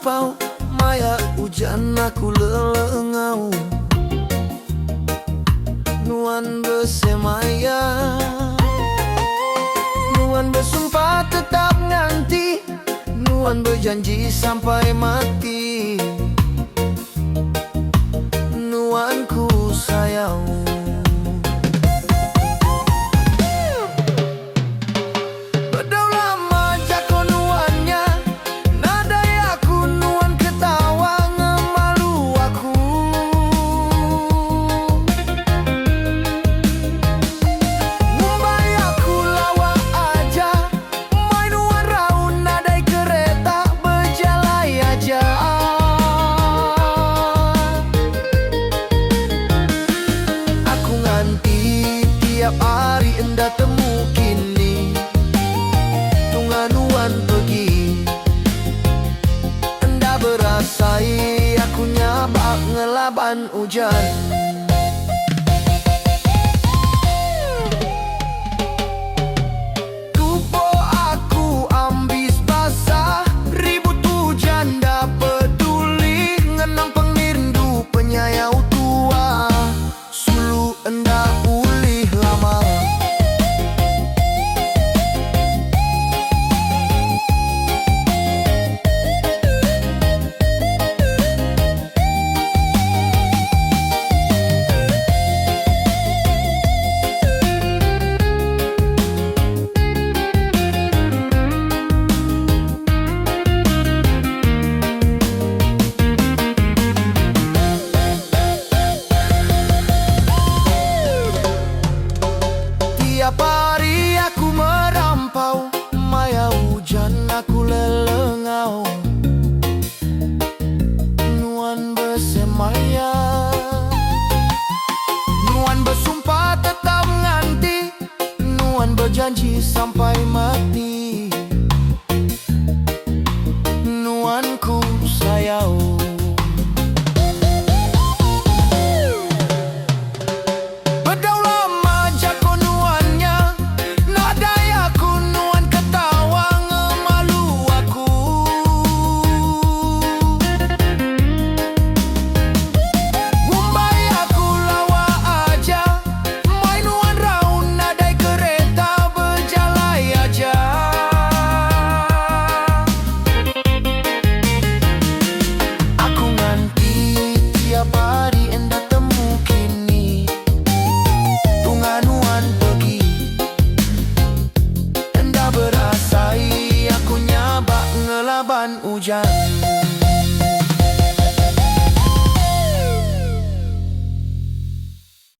merampau, maya hujan aku lelengau. Nuan bersemaya, nuan bersumpah tetap nanti, nuan berjanji sampai mati. Nuanku sayang, berdaulah majak nuannya, nadai aku nuan ketawa ngemalu aku. Mumbai aku lawa aja, mai nuan raun nadai kereta berjalai aja. Aku nganti tiap hari enda temu kini, nuan pergi, enda berasai aku nyabak ngelaban hujan. Tupo aku ambis basah, ribut hujan dah peduli, ngenang pengirindu penyayau tua, sulu enda ulih lama. Tiap hari aku merampau, maya hujan aku lelengau. Nuan bersemaya, nuan bersumpah tetap nganti, nuan berjanji sampai mati. Nuanku sayang, berdaulah majak nuannya, nadai aku nuan ketawa ngemalu aku. Mumbai aku lawa aja, mai nuan raun nadai kereta berjalai aja. Aku nganti tiap hari enda temu kini, nuan pergi, enda berasai aku nyabak ngelaban hujan.